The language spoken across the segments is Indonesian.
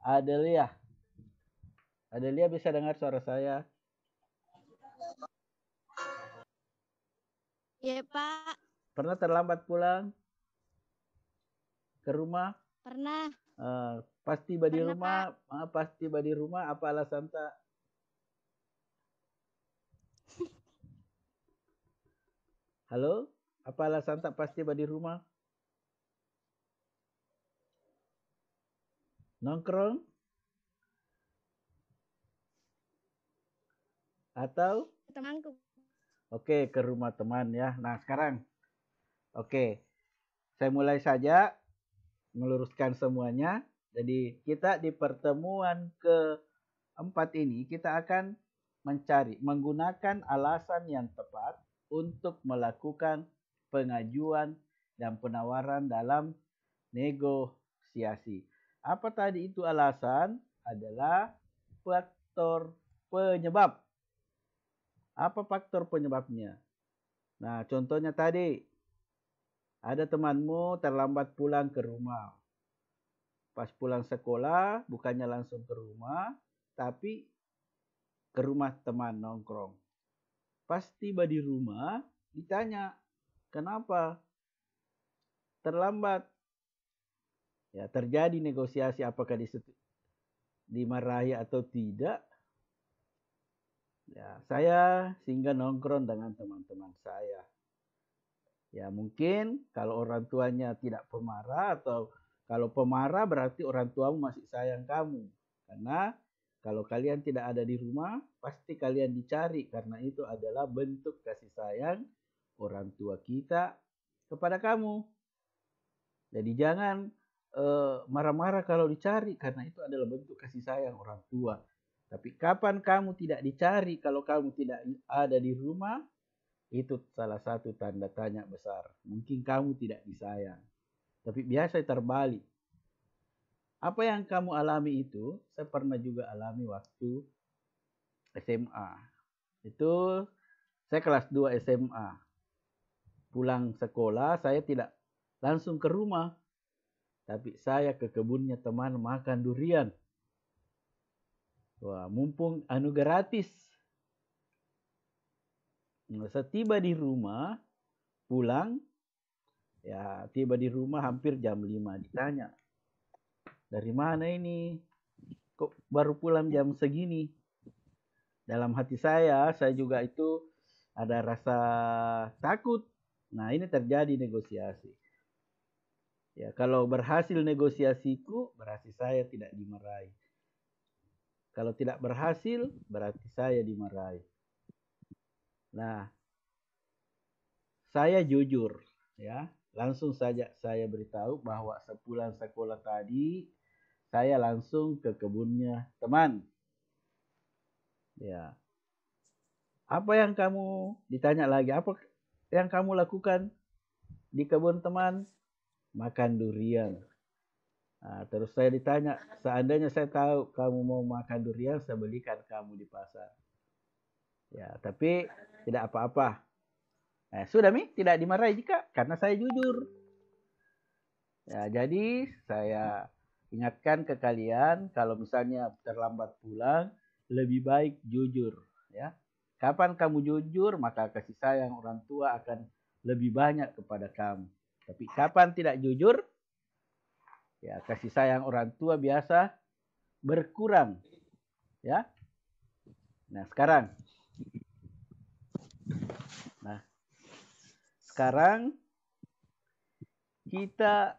Adelia. Adelia bisa dengar suara saya? Iya, Pak. Pernah terlambat pulang ke rumah? Pernah. Pas tiba di Pernah, Pak. rumah, pas tiba di rumah apa alasan tak? Halo? Apa alasan tak pas tiba di rumah? Nongkrong? Atau? Temanku. Oke, ke rumah teman ya. Nah, sekarang. Oke, saya mulai saja meluruskan semuanya. Jadi, kita di pertemuan keempat ini, kita akan menggunakan alasan yang tepat untuk melakukan pengajuan dan penawaran dalam negosiasi. Apa tadi itu alasan? Adalah faktor penyebab. Apa faktor penyebabnya? Nah, contohnya tadi, ada temanmu terlambat pulang ke rumah. Pas pulang sekolah, bukannya langsung ke rumah, tapi ke rumah teman nongkrong. Pas tiba di rumah, ditanya, kenapa terlambat? Ya, terjadi negosiasi apakah dimarahi atau tidak. Ya, saya sehingga nongkrong dengan teman-teman saya. Ya, mungkin kalau orang tuanya tidak pemarah atau kalau pemarah berarti orang tuamu masih sayang kamu. Karena kalau kalian tidak ada di rumah, pasti kalian dicari karena itu adalah bentuk kasih sayang orang tua kita kepada kamu. Jadi jangan marah-marah kalau dicari karena itu adalah bentuk kasih sayang orang tua. Tapi kapan kamu tidak dicari kalau kamu tidak ada di rumah, itu salah satu tanda tanya besar. Mungkin kamu tidak disayang. Tapi biasa terbalik. Apa yang kamu alami itu, saya pernah juga alami waktu SMA. Itu saya kelas 2 SMA. Pulang sekolah, saya tidak langsung ke rumah. Tapi saya ke kebunnya teman makan durian. Wah, mumpung anu gratis. Setiba di rumah, pulang, ya tiba di rumah hampir jam 5. Ditanya, dari mana ini? Kok baru pulang jam segini? Dalam hati saya juga itu ada rasa takut. Nah, ini terjadi negosiasi. Ya, kalau berhasil negosiasiku, berarti saya tidak dimarahi. Kalau tidak berhasil, berarti saya dimarahi. Nah, saya jujur, ya. Langsung saja saya beritahu bahwa sepulang sekolah tadi, saya langsung ke kebunnya teman. Ya. Apa yang kamu ditanya lagi? Apa yang kamu lakukan di kebun teman? Makan durian. Nah, terus saya ditanya, seandainya saya tahu kamu mau makan durian, saya belikan kamu di pasar. Ya, tapi tidak apa-apa. Sudah Mi, tidak dimarahi jika karena saya jujur. Ya, jadi saya ingatkan ke kalian kalau misalnya terlambat pulang, lebih baik jujur, ya. Kapan kamu jujur, maka kasih sayang orang tua akan lebih banyak kepada kamu. Tapi kapan tidak jujur, ya kasih sayang orang tua biasa berkurang, ya. Nah, sekarang kita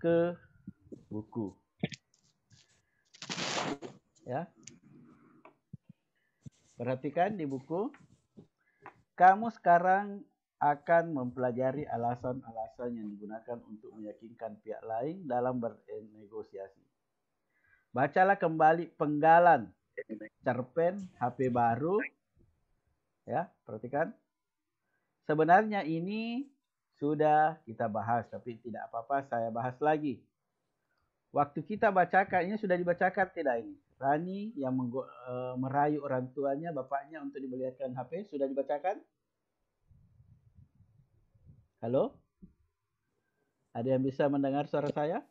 ke buku. Ya. Perhatikan di buku. Kamu sekarang akan mempelajari alasan-alasan yang digunakan untuk meyakinkan pihak lain dalam bernegosiasi. Bacalah kembali penggalan cerpen HP baru. Ya, perhatikan. Sebenarnya ini sudah kita bahas, tapi tidak apa-apa saya bahas lagi. Waktu kita bacakan, ini sudah dibacakan tidak ini? Rani yang merayu orang tuanya, bapaknya untuk dibelikan HP, sudah dibacakan? Halo? Ada yang bisa mendengar suara saya?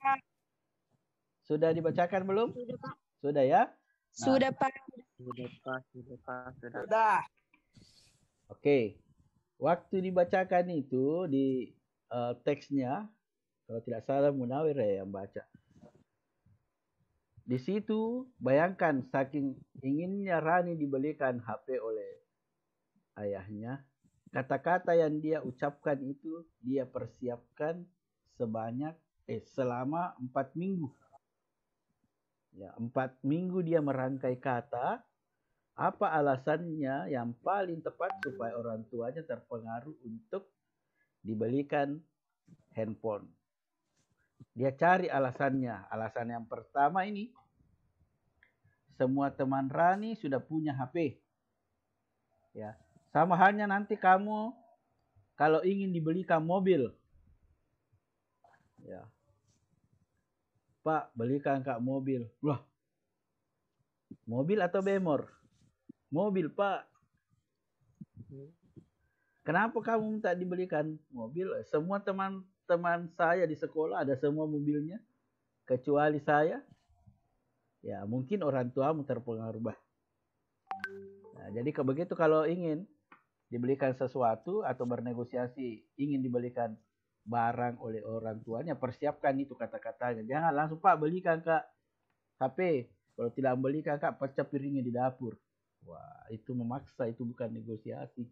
Sudah dibacakan belum? Sudah, Pak. Sudah ya? Sudah, Pak. Sudah. Oke. Waktu dibacakan itu di teksnya, kalau tidak salah Munawir ya yang baca. Di situ bayangkan saking inginnya Rani dibelikan HP oleh ayahnya, kata-kata yang dia ucapkan itu dia persiapkan selama 4 minggu. Ya, 4 minggu dia merangkai kata. Apa alasannya yang paling tepat supaya orang tuanya terpengaruh untuk dibelikan handphone? Dia cari alasannya. Alasan yang pertama ini, semua teman Rani sudah punya HP. Ya, sama halnya nanti kamu kalau ingin dibelikan mobil. Ya. Pak, belikan Kak mobil. Wah. Mobil atau bemor? Mobil, Pak. Kenapa kamu minta dibelikan mobil? Semua teman-teman saya di sekolah ada semua mobilnya. Kecuali saya. Ya, mungkin orang tuamu terpengaruh. Nah, jadi begitu kalau ingin dibelikan sesuatu atau bernegosiasi, ingin dibelikan barang oleh orang tuanya, persiapkan itu kata-katanya. Jangan langsung, Pak, belikan Kak HP. Kalau tidak belikan Kak, pecah piringnya di dapur. Wah, itu memaksa, itu bukan negosiasi.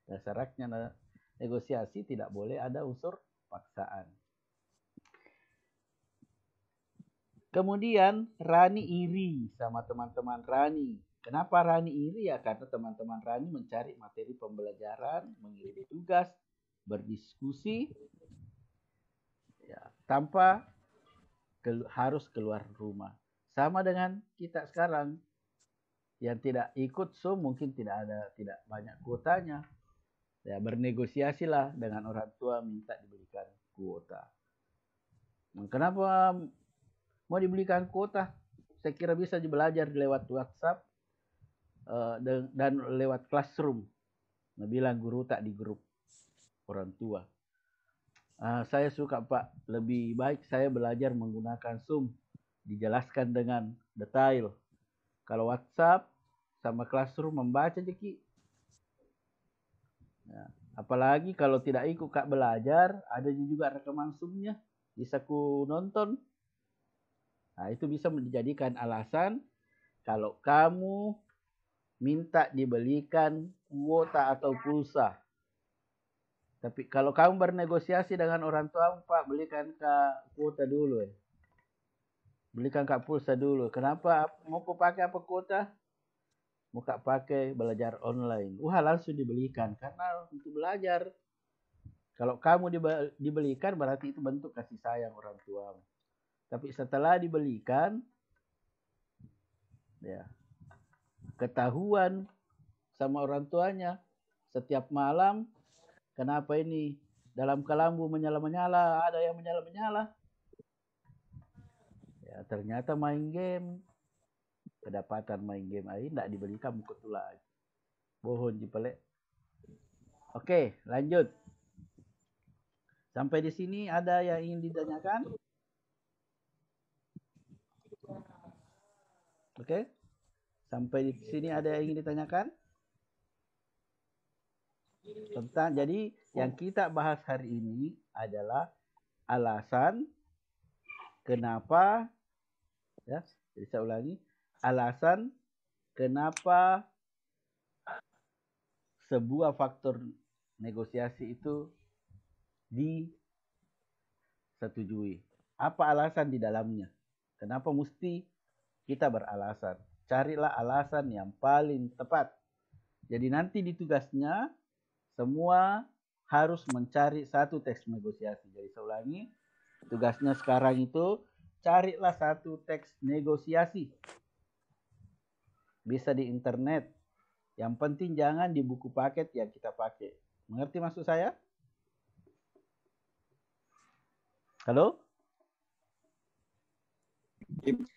Syaratnya negosiasi tidak boleh ada unsur paksaan. Kemudian Rani iri sama teman-teman Rani. Kenapa Rani iri? Ya karena teman-teman Rani mencari materi pembelajaran, mengirim tugas, berdiskusi, ya, tanpa harus keluar rumah. Sama dengan kita sekarang. Yang tidak ikut Zoom mungkin tidak banyak kuotanya. Ya, bernegosiasilah dengan orang tua minta diberikan kuota. Kenapa mau diberikan kuota? Saya kira bisa belajar lewat WhatsApp dan lewat Classroom. Nah, bilang guru tak di grup orang tua. Saya suka Pak, lebih baik saya belajar menggunakan Zoom. Dijelaskan dengan detail. Kalau WhatsApp sama Classroom membaca Jeki. Ya, apalagi kalau tidak ikut Kak belajar, ada juga rekaman Zoom-nya. Bisa ku nonton. Nah, itu bisa dijadikan alasan kalau kamu minta dibelikan kuota atau pulsa. Tapi kalau kamu bernegosiasi dengan orang tua, Pak, belikan Kak kuota dulu ya. Belikan Kak pulsa dulu. Kenapa? Mau kau pakai apa kuota? Mau Kak pakai belajar online. Wah, langsung dibelikan. Karena untuk belajar. Kalau kamu dibelikan berarti itu bentuk kasih sayang orang tuamu. Tapi setelah dibelikan, ya, ketahuan sama orang tuanya. Setiap malam, kenapa ini dalam kelambu menyala-menyala, ada yang menyala-menyala. Ya, ternyata main game. Kedapatan main game aja tidak dibelikan buku tu lagi. Bohong jipelek. Oke, lanjut. Sampai di sini ada yang ingin ditanyakan? Oke. Sampai di sini ada yang ingin ditanyakan? Jadi yang kita bahas hari ini adalah alasan kenapa, ya, jadi saya ulangi, alasan kenapa sebuah faktor negosiasi itu disetujui. Apa alasan di dalamnya? Kenapa mesti kita beralasan? Carilah alasan yang paling tepat. Jadi nanti di tugasnya semua harus mencari satu teks negosiasi. Jadi saya ulangi, tugasnya sekarang itu carilah satu teks negosiasi. Bisa di internet. Yang penting jangan di buku paket yang kita pakai. Mengerti maksud saya? Halo?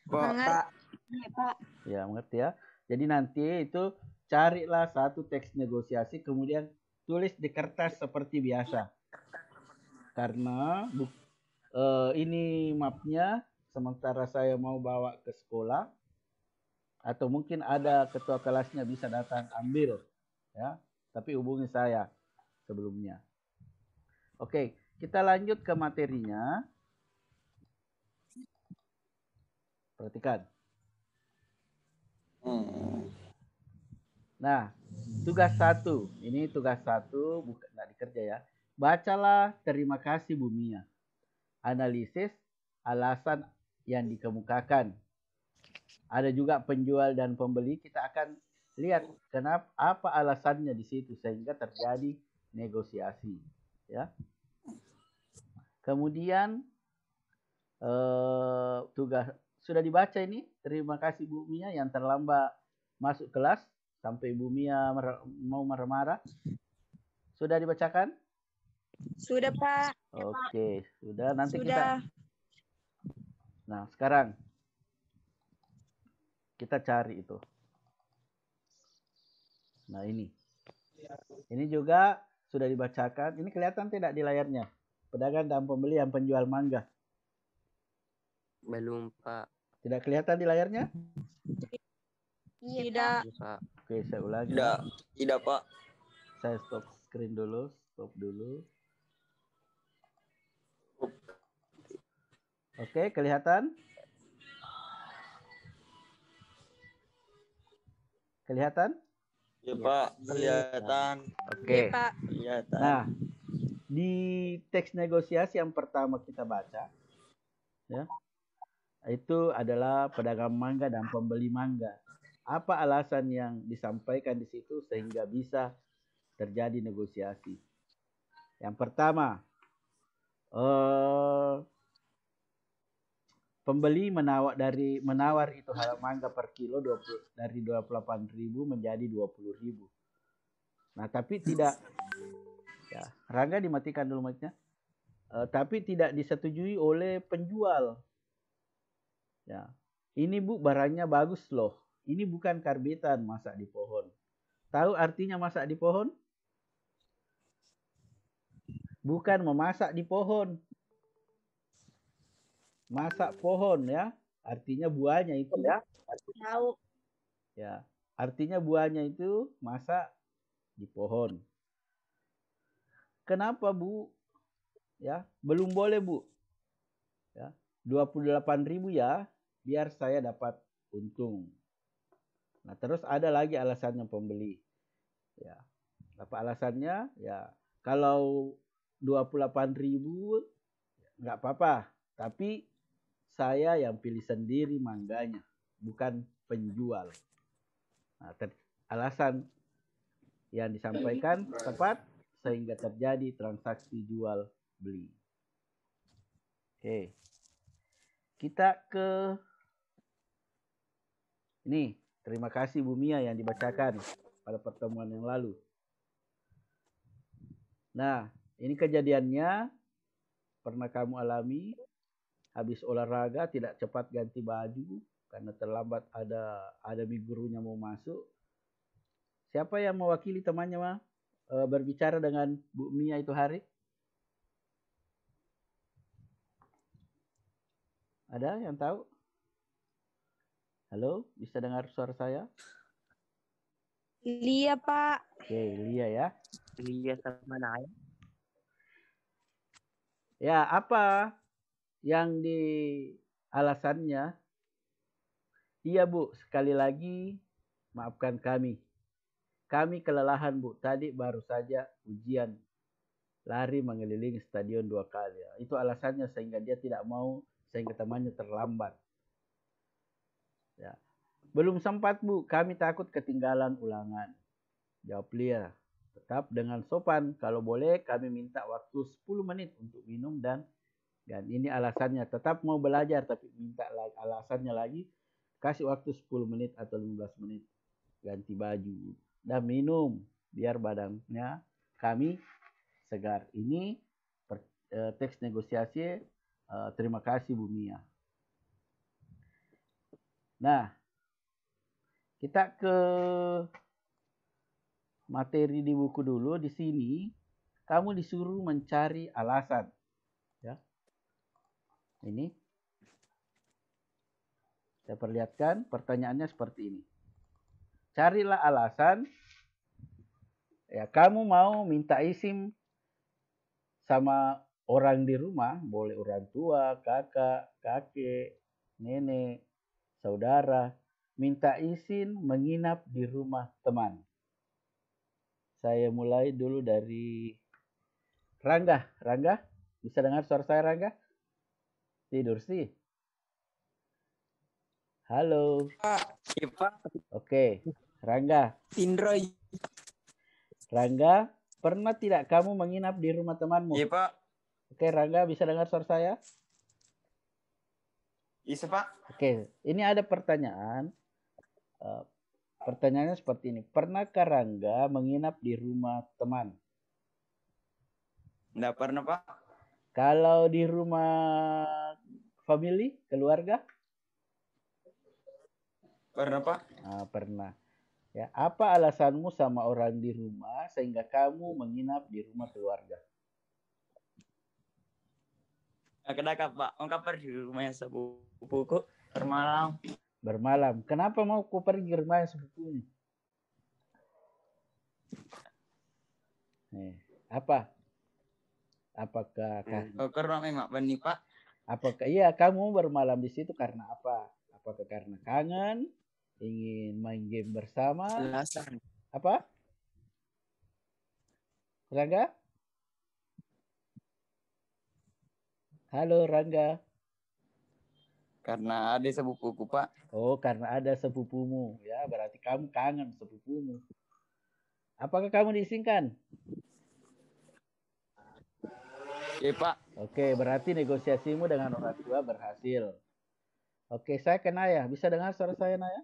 Pak. Iya, Pak. Ya, mengerti ya. Jadi nanti itu carilah satu teks negosiasi, kemudian tulis di kertas seperti biasa. Karena ini mapnya sementara saya mau bawa ke sekolah, atau mungkin ada ketua kelasnya bisa datang ambil, ya. Tapi hubungi saya sebelumnya. Oke, kita lanjut ke materinya. Perhatikan. Nah, tugas 1. Ini tugas 1, bukan nggak dikerja ya. Bacalah terima kasih Bu Mia. Analisis alasan yang dikemukakan. Ada juga penjual dan pembeli. Kita akan lihat kenapa, apa alasannya di situ sehingga terjadi negosiasi. Ya. Kemudian tugas sudah dibaca ini. Terima kasih Bu Mia yang terlambat masuk kelas sampai Bu Mia mau marah-marah. Sudah dibacakan? Sudah, Pak. Oke, sudah. Nanti Sudah. Nah, sekarang kita cari itu. Nah, ini. Ini juga sudah dibacakan. Ini kelihatan tidak di layarnya? Pedagang dan pembeli yang penjual mangga. Belum, Pak. Tidak kelihatan di layarnya? Tidak. Oke, saya ulangi. Tidak, Pak. Saya stop screen dulu. Stop dulu. Oke, kelihatan? Kelihatan? Ya, Pak. Kelihatan. Oke. Pak. Kelihatan. Nah, di teks negosiasi yang pertama kita baca, ya, itu adalah pedagang mangga dan pembeli mangga. Apa alasan yang disampaikan di situ sehingga bisa terjadi negosiasi? Yang pertama, pembeli menawar itu harga mangga per kilo dari 28.000 menjadi 20.000. Nah, tapi tidak, ya, Rangga dimatikan dulu mic-nya. Tapi tidak disetujui oleh penjual. Ya, ini Bu barangnya bagus loh. Ini bukan karbitan masak di pohon. Tahu artinya masak di pohon? Bukan memasak di pohon. Masak pohon, ya. Artinya buahnya itu. Tahu. Ya, artinya buahnya itu masak di pohon. Kenapa, Bu? Ya, belum boleh, Bu. Ya, 28.000 ya, biar saya dapat untung. Nah, terus ada lagi alasannya pembeli. Ya. Apa alasannya? Ya, kalau 28.000 nggak apa-apa, tapi saya yang pilih sendiri mangganya, bukan penjual. Nah, alasan yang disampaikan tepat sehingga terjadi transaksi jual beli. Oke. Kita ke ini. Terima kasih Bu Mia yang dibacakan pada pertemuan yang lalu. Nah, ini kejadiannya pernah kamu alami. Habis olahraga tidak cepat ganti baju karena terlambat ada gurunya mau masuk. Siapa yang mewakili temannya berbicara dengan Bu Mia itu hari? Ada yang tahu? Halo, bisa dengar suara saya? Lia, Pak. Oke, Lia ya. Lia sama Naya. Ya, apa yang di alasannya? Iya Bu, sekali lagi maafkan kami. Kami kelelahan Bu, tadi baru saja ujian lari mengelilingi stadion 2 kali. Itu alasannya sehingga dia tidak mau sehingga temannya terlambat. Ya. Belum sempat Bu, kami takut ketinggalan ulangan. Jawab Lia. Tetap dengan sopan, kalau boleh kami minta waktu 10 menit untuk minum dan ini alasannya. Tetap mau belajar tapi minta alasannya lagi. Kasih waktu 10 menit atau 15 menit. Ganti baju dan minum biar badannya kami segar. Ini teks negosiasi. Terima kasih Bu Mia. Nah, kita ke materi di buku dulu. Di sini kamu disuruh mencari alasan. Ya. Ini Saya perlihatkan pertanyaannya seperti ini. Carilah alasan ya kamu mau minta izin sama orang di rumah, boleh orang tua, kakak, kakek, nenek, saudara, minta izin menginap di rumah teman. Saya mulai dulu dari Rangga. Rangga, bisa dengar suara saya Rangga? Tidur sih. Halo. Iya, Pak. Oke, Rangga. Indroy. Rangga, pernah tidak kamu menginap di rumah temanmu? Iya, Pak. Oke, Rangga bisa dengar suara saya? Bisa, Pak. Oke, ini ada pertanyaan. Pertanyaannya seperti ini. Pernahkah Rangga menginap di rumah teman? Enggak pernah, Pak. Kalau di rumah family, keluarga? Pernah, Pak. Nah, pernah. Ya, apa alasanmu sama orang di rumah sehingga kamu menginap di rumah keluarga? Kedakap, Pak. Ongkap di rumahnya sepupuku bermalam. Bermalam. Kenapa mau ku pergi ke rumah sepupunya? Apa? Apakah Karena memang benih, Pak. apakah iya kamu bermalam di situ karena apa? Apakah karena kangen, ingin main game bersama? Alasan. Apa? Rangga? Halo Rangga. Karena ada sepupuku, Pak. Oh, karena ada sepupumu. Ya, berarti kamu kangen sepupumu. Apakah kamu diizinkan? Iya, Pak. Oke, berarti negosiasimu dengan orang tua berhasil. Oke, saya ke Naya. Bisa dengar suara saya, Naya?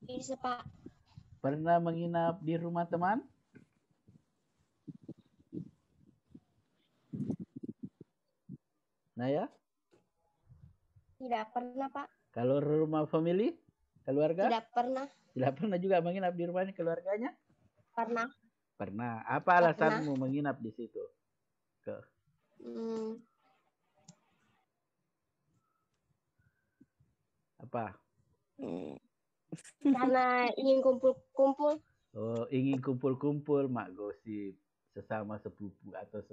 Bisa, Pak. Pernah menginap di rumah teman? Naya? Tidak pernah, Pak. Kalau rumah family? Keluarga? Tidak pernah. Tidak pernah juga menginap di rumahnya keluarganya? Pernah. Pernah. Apa alasanmu menginap di situ? Apa? Karena ingin kumpul-kumpul. Oh, ingin kumpul-kumpul, mak gosip sesama sepupu atau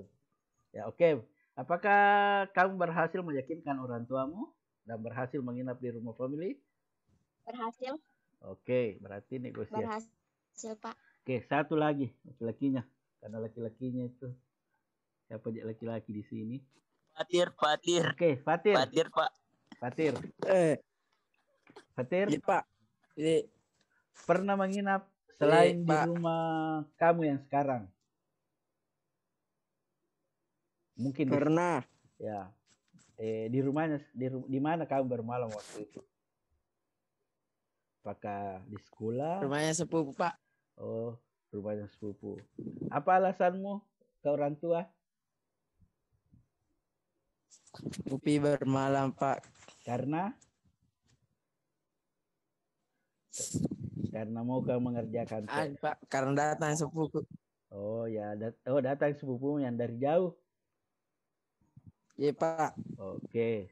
ya oke. Apakah kamu berhasil meyakinkan orang tuamu dan berhasil menginap di rumah family? Berhasil. Oke, berarti negosiasi. Berhasil, Pak. Oke, satu lagi laki-lakinya. Karena laki-lakinya itu siapa dia laki-laki di sini? Fatir. Oke, Fatir. Fatir, Pak. Fatir. Fatir. Iya, Pak. Ini pernah menginap selain di rumah kamu yang sekarang? Mungkin pernah. Ya. Di rumahnya di mana kamu bermalam waktu itu? Apakah di sekolah? Rumahnya sepupu, Pak. Oh, rumahnya sepupu. Apa alasanmu ke orang tua? Upi bermalam, Pak. Karena mau kamu mengerjakan. Pak, karena datang sepupu. Oh ya, datang sepupu yang dari jauh. Iya, Pak. Oke.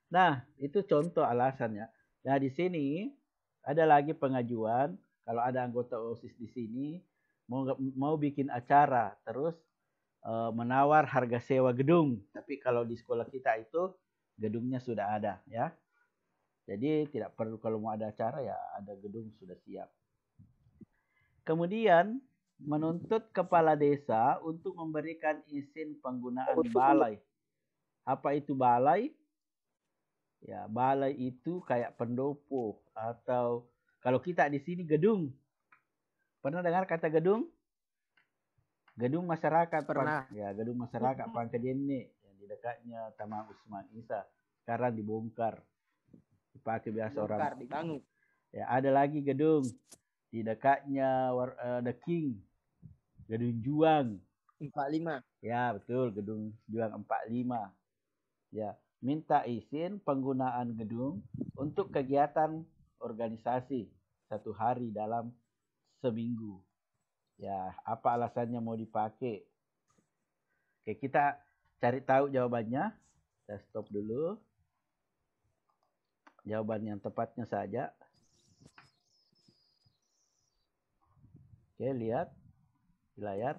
Nah, itu contoh alasannya. Nah, di sini ada lagi pengajuan kalau ada anggota OSIS di sini mau bikin acara terus menawar harga sewa gedung. Tapi kalau di sekolah kita itu gedungnya sudah ada ya. Jadi tidak perlu kalau mau ada acara ya ada gedung sudah siap. Kemudian menuntut kepala desa untuk memberikan izin penggunaan balai. Apa itu balai? Ya, balai itu kayak pendopo atau kalau kita di sini gedung. Pernah dengar kata gedung? Gedung masyarakat. Pernah. Ya, gedung masyarakat Pangkajene yang di dekatnya Taman Usman Isa. Sekarang dibongkar. Dipakai biasa orang. Dibangun. Ya, ada lagi gedung di dekatnya The King. Gedung Juang 45. Ya, betul, gedung Juang 45. Ya, minta izin penggunaan gedung untuk kegiatan organisasi 1 hari dalam seminggu. Ya, apa alasannya mau dipakai? Oke, kita cari tahu jawabannya. Saya stop dulu. jawaban yang tepatnya saja. Oke, lihat di layar.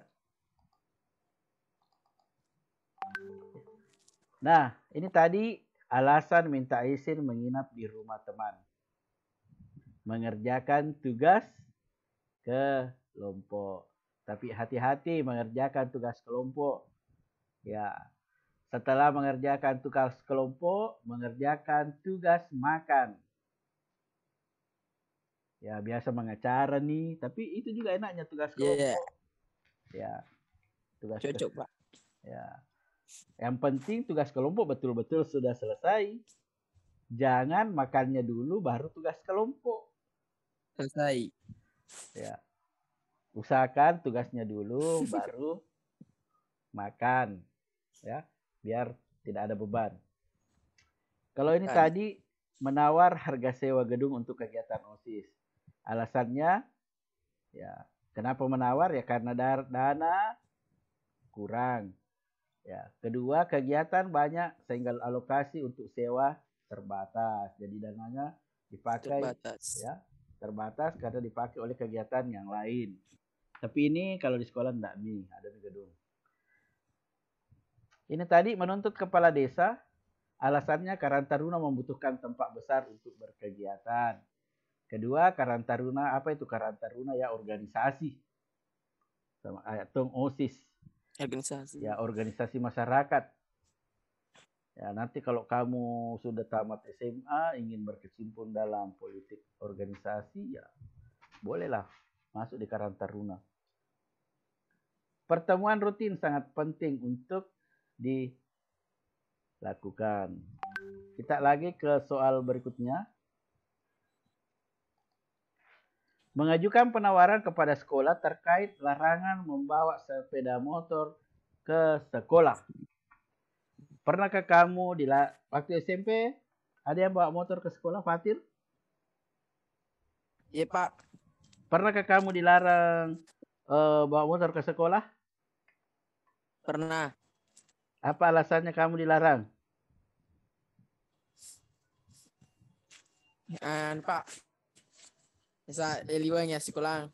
Nah, ini tadi alasan minta izin menginap di rumah teman. Mengerjakan tugas kelompok. Tapi hati-hati mengerjakan tugas kelompok. Ya, setelah mengerjakan tugas kelompok, mengerjakan tugas makan. Ya, biasa mengacara nih, tapi itu juga enaknya tugas kelompok. Ya, tugas Cocok, Pak. Ya. Yang penting tugas kelompok betul-betul sudah selesai. Jangan makannya dulu baru tugas kelompok. Selesai. Ya. Usahakan tugasnya dulu baru makan. Ya, biar tidak ada beban. Kalau ini tadi menawar harga sewa gedung untuk kegiatan OSIS. Alasannya ya, kenapa menawar? Ya karena dana kurang. Ya, kedua kegiatan banyak sehingga alokasi untuk sewa terbatas. Jadi dananya dipakai terbatas karena dipakai oleh kegiatan yang lain. Tapi ini kalau di sekolah enggak ada di gedung. Ini tadi menuntut kepala desa, alasannya Karang Taruna membutuhkan tempat besar untuk berkegiatan. Kedua, Karang Taruna, apa itu Karang Taruna? Ya organisasi. Sama atau OSIS. Organisasi. Ya organisasi masyarakat. Ya nanti kalau kamu sudah tamat SMA ingin berkecimpung dalam politik organisasi ya bolehlah masuk di Karang Taruna. Pertemuan rutin sangat penting untuk dilakukan. Kita lagi ke soal berikutnya. Mengajukan penawaran kepada sekolah terkait larangan membawa sepeda motor ke sekolah. Pernahkah kamu waktu SMP ada yang bawa motor ke sekolah, Fatir? Iya, Pak. Pernahkah kamu dilarang bawa motor ke sekolah? Pernah. Apa alasannya kamu dilarang? Pak. Bisa liwangnya sekolah.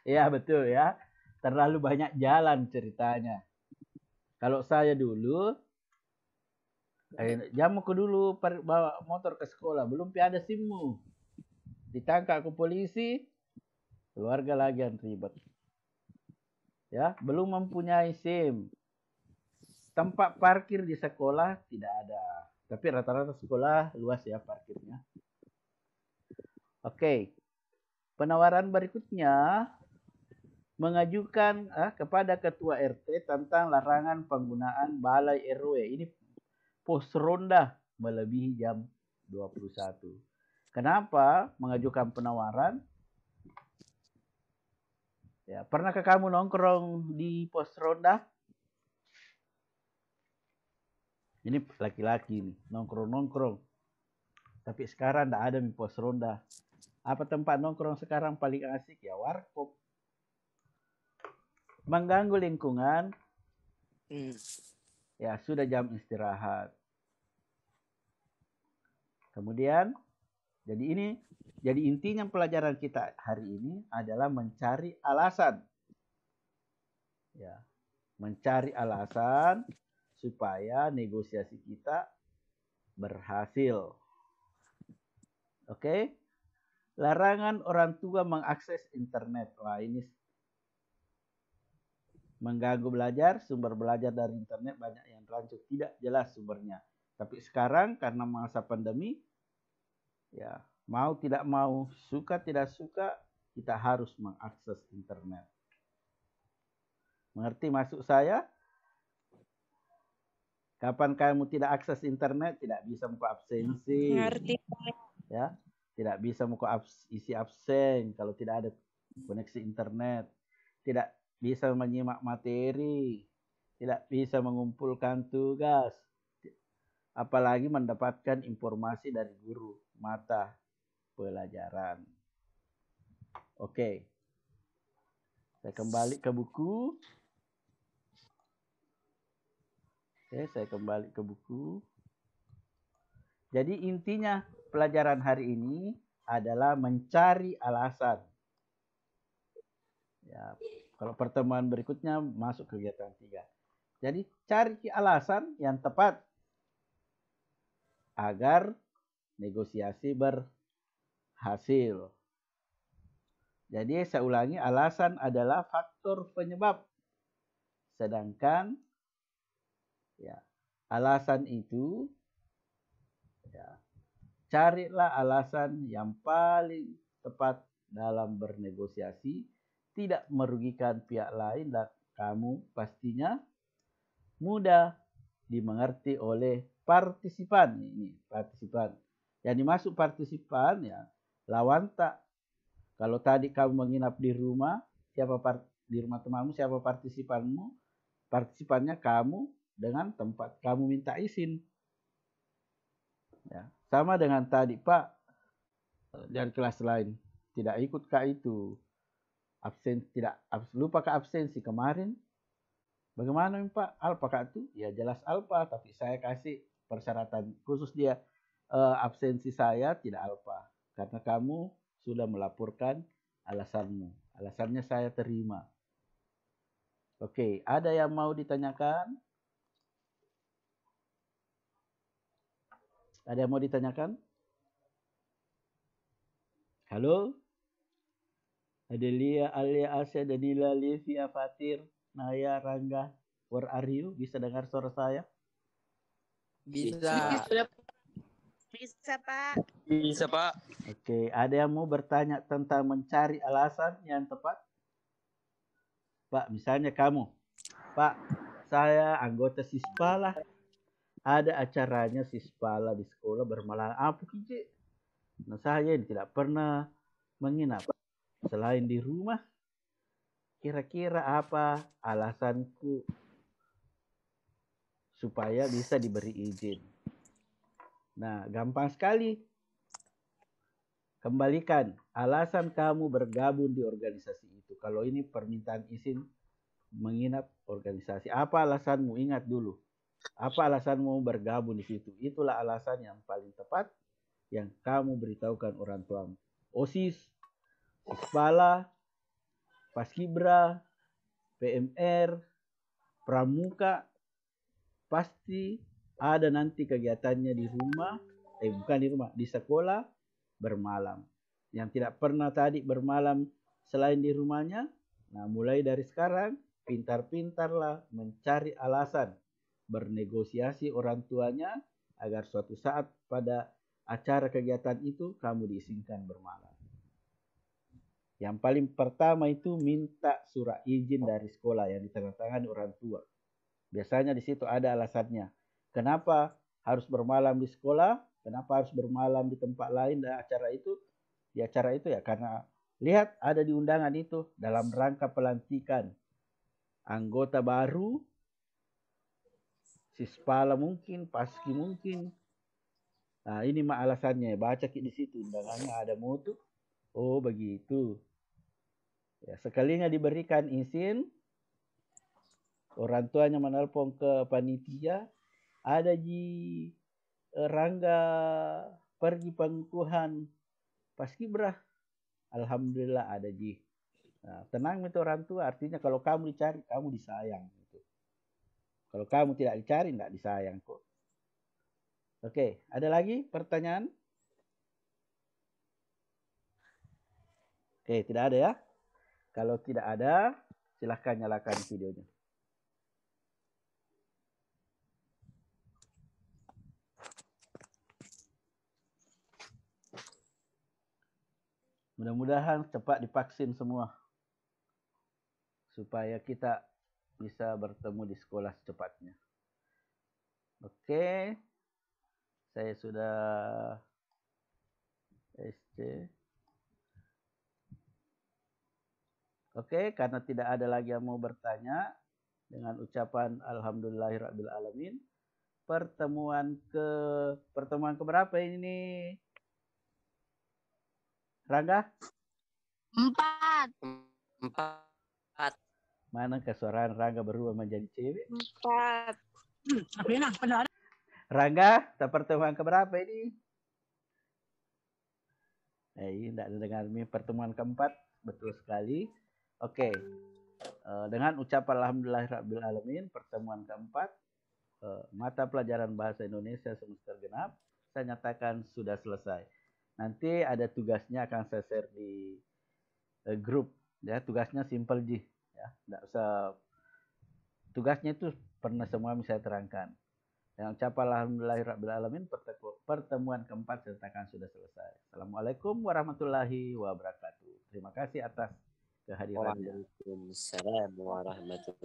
Ya betul ya. Terlalu banyak jalan ceritanya. Kalau saya dulu, jamuku dulu bawa motor ke sekolah. Belum ada SIM-mu. Ditangkap ke polisi, keluarga lagi yang ribet. Ya, belum mempunyai SIM. Tempat parkir di sekolah tidak ada. Tapi rata-rata sekolah luas ya parkirnya. Oke. Penawaran berikutnya mengajukan kepada ketua RT tentang larangan penggunaan balai RW. Ini pos ronda melebihi jam 21. Kenapa mengajukan penawaran? Ya, pernahkah kamu nongkrong di pos ronda? Ini laki-laki nih, nongkrong-nongkrong. Tapi sekarang tidak ada di pos ronda. Apa tempat nongkrong sekarang paling asik? Ya warkop. Mengganggu lingkungan. Ya sudah jam istirahat. Kemudian, jadi intinya pelajaran kita hari ini adalah mencari alasan. Ya, mencari alasan supaya negosiasi kita berhasil. Oke? Larangan orang tua mengakses internet. Wah, ini mengganggu belajar, sumber belajar dari internet banyak yang rancu, tidak jelas sumbernya. Tapi sekarang karena masa pandemi, ya mau tidak mau, suka tidak suka, kita harus mengakses internet. Mengerti maksud saya? Kapan kamu tidak akses internet, tidak bisa buka absensi. Ngerti. Ya, tidak bisa buka isi absen kalau tidak ada koneksi internet. Tidak bisa menyimak materi, tidak bisa mengumpulkan tugas, apalagi mendapatkan informasi dari guru mata pelajaran. Oke, saya kembali ke buku. Oke, saya kembali ke buku. Jadi intinya pelajaran hari ini adalah mencari alasan. Ya, kalau pertemuan berikutnya masuk kegiatan 3. Jadi cari alasan yang tepat agar negosiasi berhasil. Jadi saya ulangi, alasan adalah faktor penyebab. Sedangkan ya, alasan itu ya, carilah alasan yang paling tepat dalam bernegosiasi, tidak merugikan pihak lain dan kamu pastinya mudah dimengerti oleh partisipan. Ini partisipan. Yang dimaksud partisipan ya lawan tak. Kalau tadi kamu menginap di rumah, di rumah temanmu, siapa partisipanmu? Partisipannya kamu dengan tempat kamu minta izin. Ya, sama dengan tadi Pak dari kelas lain tidak ikut Kak itu absen, tidak lupa ke absensi kemarin. Bagaimana Pak? Alpa Kak itu? Ya jelas Alpa, tapi saya kasih persyaratan khusus dia absensi saya tidak Alpa karena kamu sudah melaporkan alasanmu. Alasannya saya terima. Oke, ada yang mau ditanyakan? Ada yang mau ditanyakan? Halo? Adelia, Alia, Asya, Danila, Livia, Fatir, Naya, Rangga, where are you? Bisa dengar suara saya? Bisa. Bisa, Pak. Bisa, Pak. Oke, ada yang mau bertanya tentang mencari alasan yang tepat? Pak, misalnya kamu. Pak, saya anggota Sispala. Ada acaranya Sispala di sekolah bermalam. Apa Kiji? Nah, saya yang tidak pernah menginap. Selain di rumah, kira-kira apa alasanku supaya bisa diberi izin? Nah, gampang sekali. Kembalikan alasan kamu bergabung di organisasi itu. Kalau ini permintaan izin menginap organisasi. Apa alasanmu? Ingat dulu. Apa alasanmu bergabung di situ? Itulah alasan yang paling tepat yang kamu beritahukan orang tuamu. OSIS, Sispala, Paskibra, PMR, Pramuka, pasti ada nanti kegiatannya di rumah, bukan di rumah, di sekolah bermalam. Yang tidak pernah tadi bermalam selain di rumahnya, nah mulai dari sekarang pintar-pintarlah mencari alasan, bernegosiasi orang tuanya agar suatu saat pada acara kegiatan itu kamu diizinkan bermalam. Yang paling pertama itu minta surat izin dari sekolah yang ditandatangani orang tua. Biasanya di situ ada alasannya. Kenapa harus bermalam di sekolah? Kenapa harus bermalam di tempat lain dan acara itu? Di acara itu ya karena lihat ada di undangan itu dalam rangka pelantikan anggota baru, Sispala mungkin, Paski mungkin. Nah ini mah alasannya. Baca di situ undangannya ada mutu. Oh begitu. Ya, sekalinya diberikan izin, orang tuanya menelpon ke panitia, ada di Rangga pergi pengukuhan Paskibra. Alhamdulillah ada ji. Nah, tenang itu orang tua, artinya kalau kamu dicari, kamu disayang. Gitu. Kalau kamu tidak dicari, tidak disayang kok. Oke, ada lagi pertanyaan? Oke, tidak ada ya? Kalau tidak ada, silahkan nyalakan videonya. Mudah-mudahan cepat divaksin semua. Supaya kita bisa bertemu di sekolah secepatnya. Oke. Saya sudah SC. Oke, karena tidak ada lagi yang mau bertanya, dengan ucapan alhamdulillahirabbil-alamin, pertemuan keberapa ini? Rangga? 4. Mana kesuaraan Rangga berubah menjadi cewek? 4. Rangga, kita pertemuan keberapa ini? Tidak dengar ini pertemuan keempat, betul sekali. Oke, dengan ucapan alhamdulillahirrabbilalamin, pertemuan keempat mata pelajaran bahasa Indonesia semester genap saya nyatakan sudah selesai. Nanti ada tugasnya akan saya share di grup ya, tugasnya simple Ji ya, enggak usah, tugasnya itu pernah semua bisa terangkan. Yang ucapan alhamdulillahirrabbilalamin, pertemuan keempat saya nyatakan sudah selesai. Assalamualaikum warahmatullahi wabarakatuh. Terima kasih atas kehadirannya. Waalaikumsalam warahmatullahi